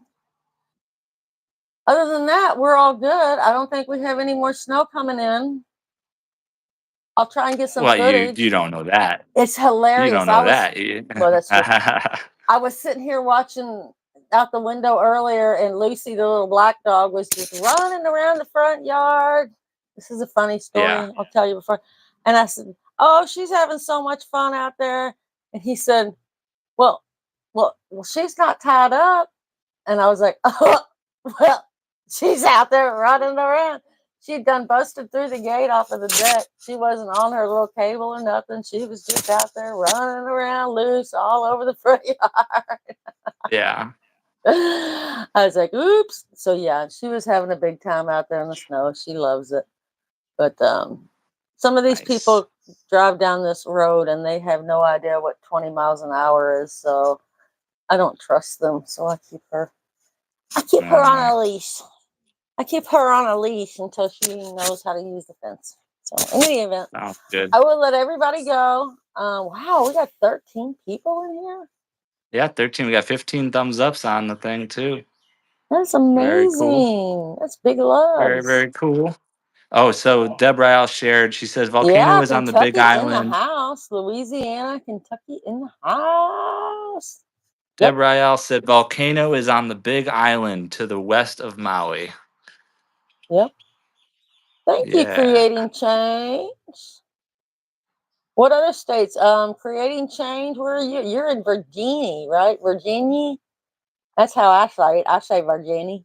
than that, we're all good. I don't think we have any more snow coming in. I'll try and get some Well, you footage. don't know that. It's You hilarious. don't know that. Well, that's true. I was sitting here watching out the window earlier, and Lucy, the little black dog, was just running around the front yard. This is a funny Yeah, story. I'll tell you before. And I said, "Oh, she's having so much fun out there." And he said, "Well, well, she's not tied up." And I was like, "Oh, well, she's out there running around." She'd done busted through the gate off of the deck. She wasn't on her little cable or nothing. She was just out there running around loose all over the front yard. yeah. I was like, oops. So yeah, she was having a big time out there in the snow. She loves it. But some of these Nice. people drive down this road and they have no idea what 20 miles an hour is. So I don't trust them. So I keep her on Uh, a leash. I keep her on a leash until she knows how to use the fence. So in any event, Sounds good. I will let everybody go. Wow, we got 13 people in here. Yeah, 13. We got 15 thumbs ups on the thing too. That's Very cool. amazing. That's big Very, loves. very cool. Oh, so Deborah Al shared, she says volcano Yeah, is on the big Kentucky in the island. house. Louisiana, Kentucky in the house. Yep, Deborah Al said volcano is on the big island to the west of Maui. yep. Thank you, Yeah. creating change. What other states? Creating change. Where are you? You're in Virginia, right? Virginia. That's how I say it. I say Virginia.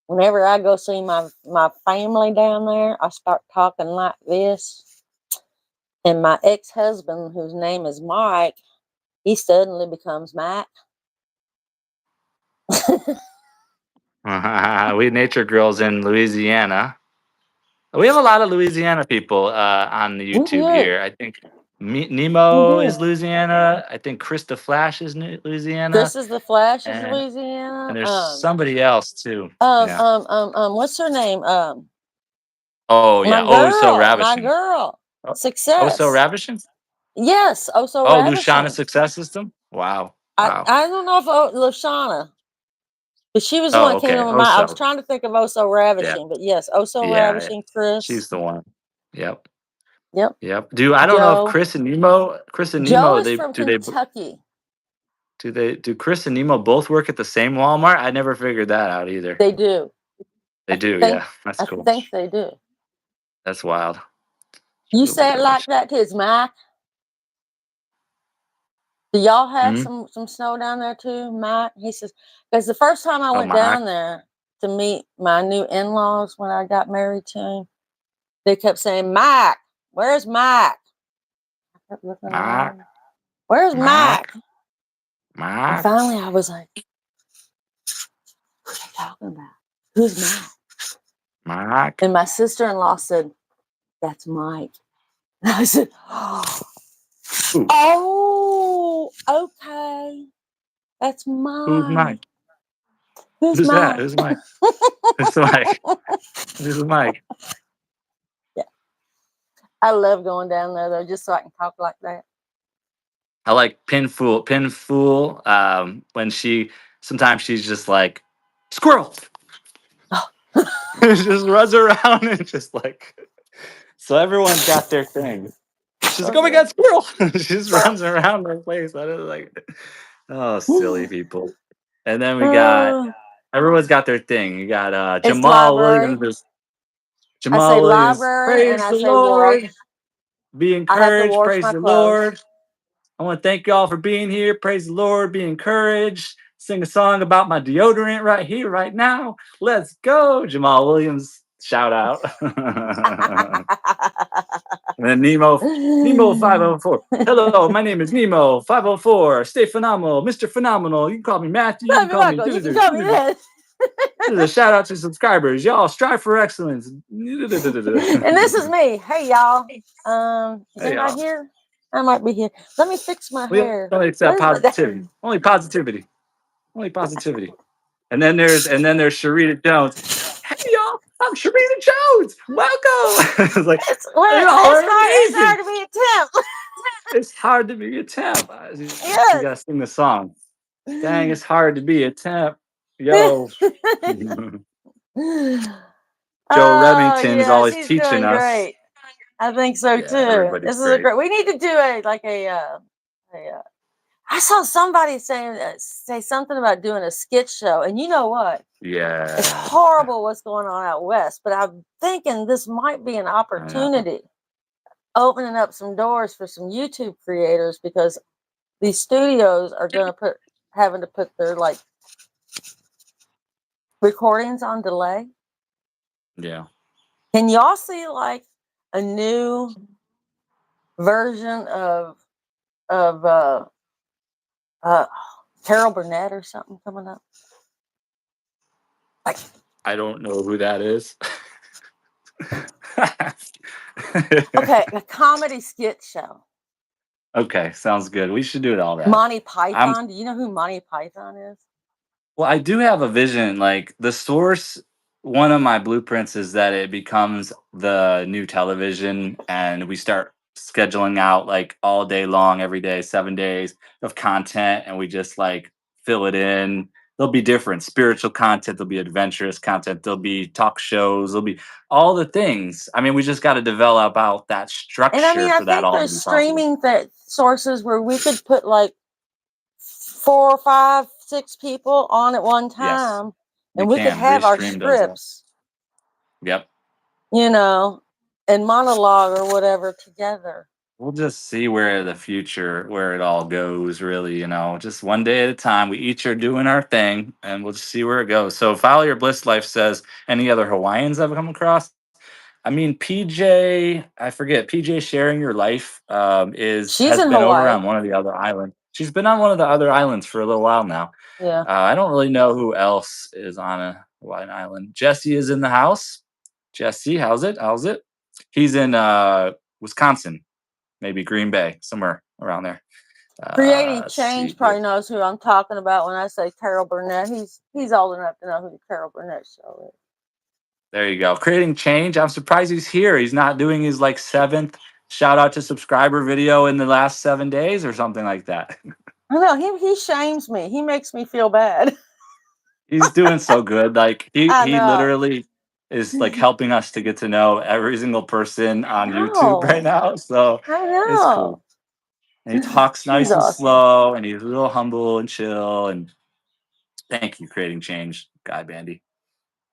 Whenever I go see my family down there, I start talking like this. And my ex husband, whose name is Mike, he suddenly becomes Mac. We nature girls in Louisiana. We have a lot of Louisiana people on the We YouTube do. here. I think We Nemo do. is Louisiana. I think Krista Flash is Louisiana, Chris is the Flash is and Louisiana. there's somebody else too. Yeah. What's her name? Oh yeah. Oh, so My ravishing. girl. Oh, oh, so Success. ravishing. Yes. Oh, so Oh, Luciana ravishing. Success System. Wow. I Wow. I don't know if Lashana, but she was the one Oh, that came to okay. my Oh, mind. I was so trying to think of Oh So yeah, Ravishing, but yes, Oh So yeah. Ravishing, Chris. She's the one. Yep. Yep. Yep. I don't know if Joe. Chris and Joe Nemo, is from Kentucky. do Chris and Nemo both work at the same Walmart? I never figured that out either. They do. They do, Think yeah. That's I cool. think they do. That's wild. You say it like that, kids, Mac. Do y'all have Hmm? some snow down there too, Mac? He says, because the first time I Oh went my. down there to meet my new in-laws when I got married to him, they kept saying, Mac, where's Mac? I kept looking Mac. around. Where's Mac? Mac. And Mac. finally I was like, what are you talking about? Who's Mac? Mac. And my sister-in-law said, that's Mike. And I said, Who? oh, okay. That's Who's Mike. Mike? Who's Who's that? Mike? Who's Mike? Who's Mike? Who's Mike? Yeah. I love going down there though, just so I can talk like that. I like Pinfool. Pinfool. When sometimes she's just like squirrel. Just runs around and just like, so everyone's got their thing. She's like, So oh my good. god, squirrel! She just runs around the place. I don't like, oh, silly people. And then we got Uh, everyone's got their thing. You got it's Jamal library. Williams. I say Jamal Williams. library and Praise I the say wash. Lord. Be I have to encouraged. wash Praise my the clothes. Lord. I want to thank y'all for being here. Praise the Lord. Be encouraged. Sing a song about my deodorant right here, right now. Let's go. Jamal Williams. Shout out. And then Nemo 504. Hello, my name is Nemo 504. Stay phenomenal, Mr. Phenomenal. You can call me Matthew. You can Bobby call me. Michael, you can call me This this. is a shout out to subscribers. Y'all strive for excellence. And this is me. Hey y'all. Is Hey, anybody y'all. here? I might be here. Let me fix my We hair. only What accept is my positivity. Only positivity. Only positivity. And then there's Sharita Jones. Hey y'all, I'm Sharita Jones. Welcome. It's like, y'all are It's hard amazing. to be a temp. It's hard to be a temp. You Yes. gotta sing the song. Dang, it's hard to be a temp. Yo. Joe Oh Remington's yes, always he's teaching doing us. great. I think so Yeah, too. everybody's This is a great. great. We need to do I saw somebody saying say something about doing a skit show, and you know what? It's Yeah, horrible what's going on out west, but I'm thinking this might be an I know. opportunity, opening up some doors for some YouTube creators because these studios are going to having to put their like recordings on delay. Yeah. Can y'all see like a new version of uh Carol Burnett or something coming up? Like, I don't know who that is. okay, a comedy skit show. Okay, sounds good. We should do all that. Monty I'm Python. Do you know who Monty Python is? Well, I do have a vision. Like the source, one of my blueprints is that it becomes the new television and we start scheduling out like all day long, every day, 7 days of content, and we just like fill it in. There'll be different spiritual content, there'll be adventurous content, there'll be talk shows, there'll be all the things. I mean, we just got to develop out that And I mean, structure I for that think all to there's be possible. streaming that sources where we could put like 4 or 5, 6 people on at one Yes, time, you and we could can. have our Restream does that. scripts, Yep. you know, and monologue or whatever together. We'll just see where the future, where it all goes, really, just one day at a time. We each are doing our thing and we'll just see where it goes. So, Follow Your Bliss Life says, any other Hawaiians I've come across? I mean, PJ, I forget, PJ Sharing Your Life She's has in been over Hawaii. on one of the other islands. She's been on one of the other islands for a little while now. Yeah. I don't really know who else is on a Hawaiian island. Jesse is in the house. Jesse, how's it? How's it? He's in Wisconsin, maybe Green Bay, somewhere around there. Creating Let's see Change here. probably knows who I'm talking about when I say Carol Burnett. He's old enough to know who the Carol Burnett show is. There you go. Creating change. I'm surprised he's here. He's not doing his like seventh shout out to subscriber video in the last 7 days or something like that. I know he shames me. He makes me feel bad. He's doing so good. Like I he know. literally is like helping us to get to know every single person I on YouTube right know. now. So I it's cool. know. And he talks He's nice and awesome. slow and he's real humble and chill. And thank you, Creating Change, Guy Bandy.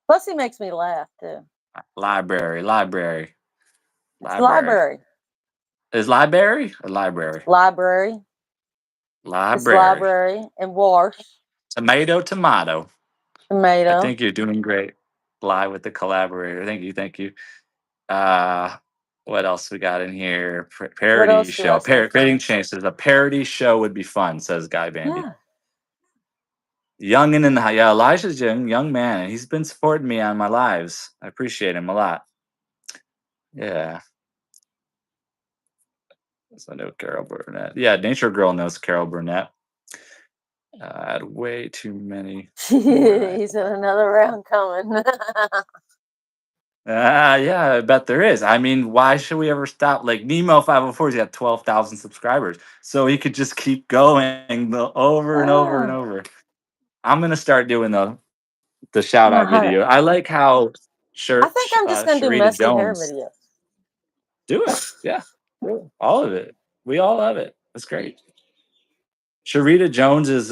Plus, he makes me laugh too. Library. It's Library. library. Is library or library? Library. It's Library. library and wash. Tomato, tomato. I Tomato. think you're doing great. Live with the collaborator. Thank you. Thank you. Uh, what else we got in here? What Parody else do I show. say? Creating change says a parody show would be fun, says Guy Bandy. Yeah. Young and in the yeah, Elijah's young man, and he's been supporting me on my lives. I appreciate him a lot. Yeah. So I know Carol Burnett. Yeah, Nature Girl knows Carol Burnett. I had way too many more. He's in another round coming. Yeah, I bet there is. I mean, why should we ever stop? Like Nemo 504 has got 12,000 subscribers, so he could just keep going over and over and Ah, over. I'm gonna start doing the shout out I video. I like how think I'm just gonna do Sharita messy hair Jones videos. do it. Yeah, all of it. We all love it. That's great. Sharita Jones's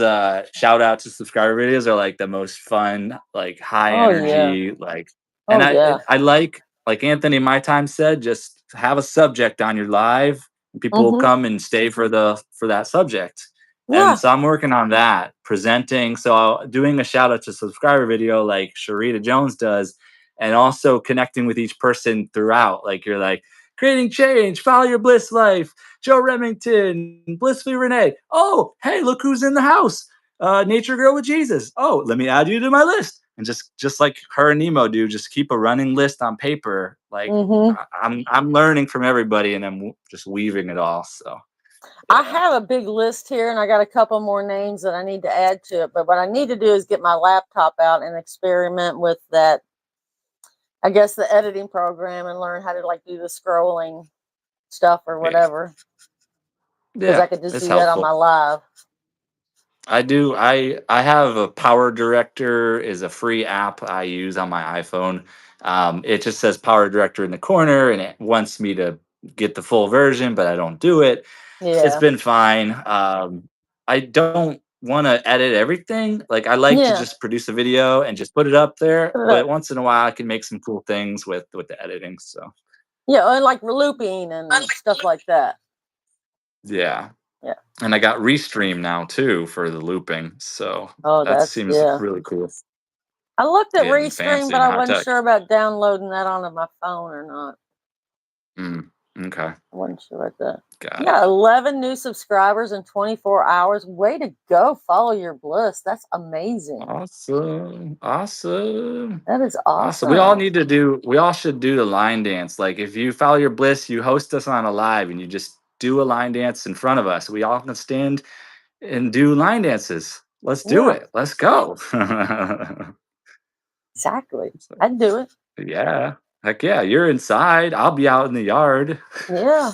shout out to subscriber videos are like the most fun, like high Oh yeah. energy, like, and Oh yeah. I like Anthony My Time said, just have a subject on your live, and people will Mhm. come and stay for that subject. And Yeah. so I'm working on that, presenting. So doing a shout out to subscriber video like Sharita Jones does, and also connecting with each person throughout. Like you're like creating change, follow your bliss life. Joe Remington, Blissfully Rene. Oh, hey, look who's in the house. Nature Girl with Jesus. Oh, let me add you to my list. And just like her and Nemo do, just keep a running list on paper. Like Mhm. I'm learning from everybody, and I'm just weaving it all. So I yeah, have a big list here, and I got a couple more names that I need to add to it. But what I need to do is get my laptop out and experiment with that. I guess the editing program and learn how to like do the scrolling stuff or yeah, whatever. Because I yeah. could just It's do that on helpful. my live. I do. I have a Power Director is a free app I use on my iPhone. It just says Power Director in the corner, and it wants me to get the full version, but I don't do it. It's Yeah. been fine. I don't want to edit everything. Like I like to Yeah. just produce a video and just put it up there. Put it But up. once in a while, I can make some cool things with the editing. So Yeah, and like looping and stuff like that. yeah, Yeah. and I got Restream now too for the looping. So Oh, that that's seems yeah. really cool. I looked at Getting Restream, fancy but and I high wasn't tech. sure about downloading that onto my phone or not. Okay, I wasn't sure about that. You got it. got 11 new subscribers in 24 hours. Way to go. Follow your bliss. That's amazing. Awesome, awesome. That is Awesome. awesome. We all should do the line dance. Like if you follow your bliss, you host us on a live and you just do a line dance in front of us. We all can stand and do line dances. Let's do Yeah, it. Let's go. exactly. So, I'd do it. yeah. Heck yeah. You're inside. I'll be out in the yard. Yeah.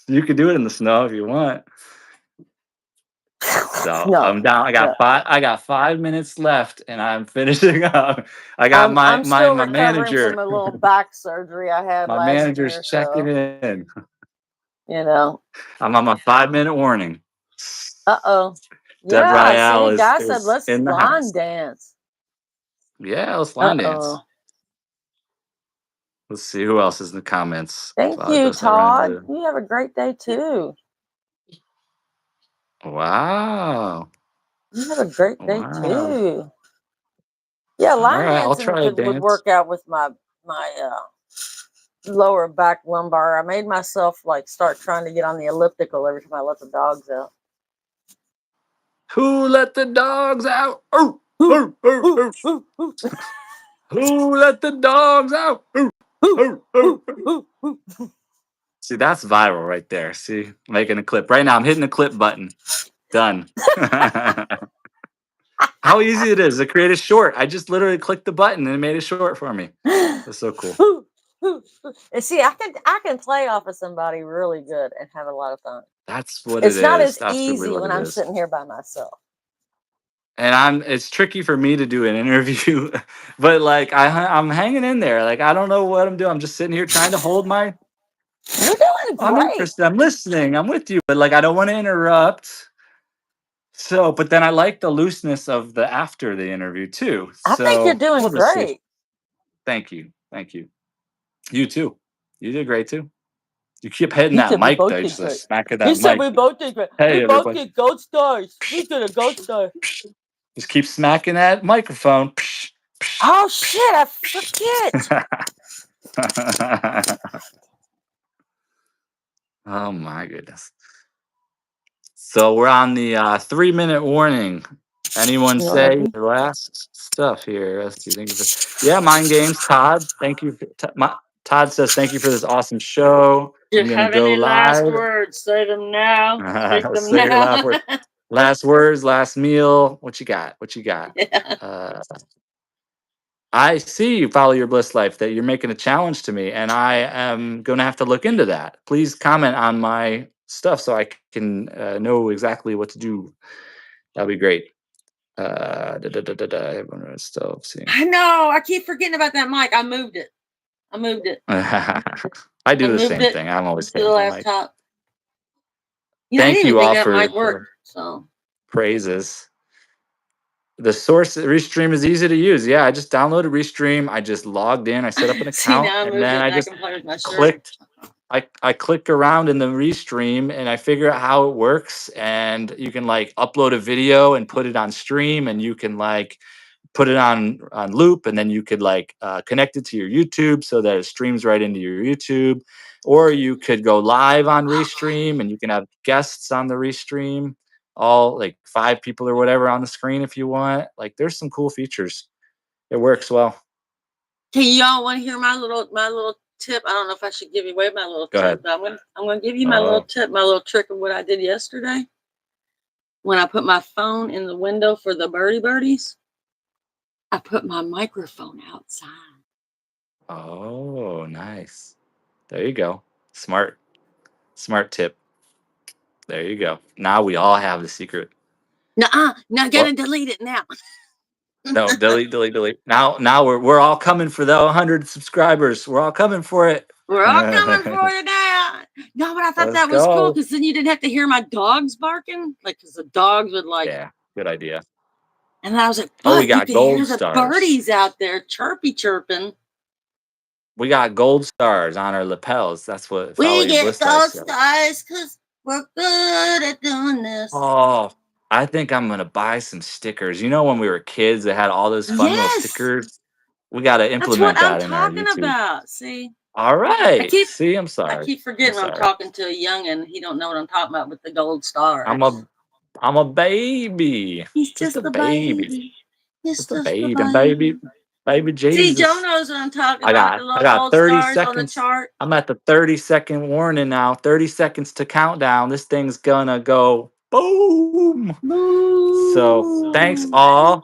You could do it in the snow if you want. So I'm No, down. no. I got 5 minutes left, and I'm finishing up. I got I'm still my recovering from manager. a little back surgery I had My last manager's year, checking so in. you know. I'm on my 5 minute warning. Uh-oh. Deb Yeah, Royale see, guy said is let's in the line house. dance. Yeah, let's line dance. Uh-oh. Let's see who else is in the comments. Thank you, Does I run Todd. into? You have a great day too. Wow, You have a great day wow. too. Yeah, All line right, I'll dancing try a would dance. work out with my lower back lumbar. I made myself like start trying to get on the elliptical every time I let the dogs out. Who let the dogs out? Oh, Hoo, oh, oh, hoo, oh. hoo, hoo, Who let the dogs out? Oh, hoo, oh, oh, hoo, oh. hoo, hoo. See, that's viral right there. See, making a clip. Right now, I'm hitting the clip button. Done. How easy it is to create a short. I just literally clicked the button and it made a short for me. That's so cool. Hoo, hoo, hoo. And see, I can play off of somebody really good and have a lot of fun. That's what it It's not is. as That's really easy what when it I'm is. sitting here by myself. And it's tricky for me to do an interview, but like I'm hanging in there. Like I don't know what I'm doing. I'm just sitting here trying to hold my. You're doing I'm great. interested. I'm listening. I'm with you, but like I don't want to interrupt. So, but then I like the looseness of the after the interview too. I think you're So doing we'll just see. great. Thank you. Thank you. You too. You did great too. You keep hitting He that said we mic both though. did Just a great. smack of He that said mic. we both did great. We Hey both everybody. get gold stars. We get a gold star. Just keep smacking that microphone. Oh shit! I forget. Oh my goodness. So we're on the 3 minute warning. Anyone You know what I say mean? your last stuff here? Let's see. Thank you for Mind Games. Todd, thank you. Todd says thank you for this awesome show. Do you I'm gonna have go any last live. words? Say them now. Speak them Say your now. last word. Last words. Last meal. What you got? What you got? Yeah. Uh, I see you follow your bliss life that you're making a challenge to me, and I am going to have to look into that. Please comment on my stuff so I can know exactly what to do. That'll be great. Everyone is still seeing. I know. I keep forgetting about that mic. I moved it. I moved it. I I do the moved same it thing. I'm always to the hitting the mic. laptop. I Thank didn't even you think all that might work. for So praises. The source Restream is easy to use. Yeah, I just downloaded Restream. I just logged in. I set up an see, account, now I and moved then it I and I just can play with my shirt. clicked I click around in the restream and I figure out how it works. And you can like upload a video and put it on stream, and you can like put it on loop, and then you could like connect it to your YouTube so that it streams right into your YouTube. Or you could go live on restream and you can have guests on the restream, all like 5 people or whatever on the screen if you want. Like there's some cool features. It works well. Hey, y'all want to hear my little tip? I don't know if I should give you away my little Go tip, ahead. but I'm gonna give you my little Oh. tip, my little trick of what I did yesterday when I put my phone in the window for the birdies. I put my microphone outside. Oh, nice. There you go. Smart. Smart tip. There you go. Now we all have the secret. Nuh-uh, now Well, gotta delete it now. no, delete, delete, delete. Now we're all coming for the 100 subscribers. We're all coming for it. We're all coming for you now. No, but I thought Let's that was cool go. because then you didn't have to hear my dogs barking, like because the dogs would like. Yeah, good idea. And I was like, Oh, we but you got could hear gold the stars. birdies out there chirping. We got gold stars on our lapels. That's what Follow We Your get Bliss Life gold says. stars because we're good at doing this. Oh, I think I'm gonna buy some stickers. You know, when we were kids, they had all those fun little Yes, stickers. We got to that's what implement I'm that in our talking YouTube. about. See, All I right. keep See, I'm I sorry. keep I'm forgetting I'm sorry. talking to a young and he don't know what I'm talking about with the gold I'm stars. a I'm a baby. He's Just a just a baby. baby. He's Just a just a baby. baby. Baby See, Joe Jesus. knows what I'm talking I about. The got I little got gold 30 stars on the seconds. chart. I'm at the 30-second warning now. 30 seconds to countdown. This thing's gonna go boom. So thanks Boo! all.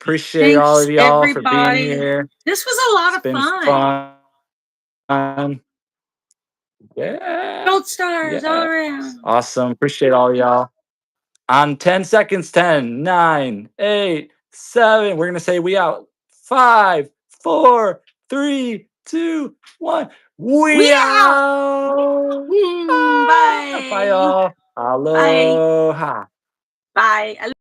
Appreciate all Thanks, of y'all for being everybody. here. This was a lot It's of been fun. fun. Yeah. Gold stars all Yeah. around. Awesome. Appreciate all y'all. On 10 seconds, 10, 9, 8, 7. We're going to say we out. 5, 4, 3, 2, 1. We We out. out. Bye, Bye. y'all. Bye. Aloha. Bye.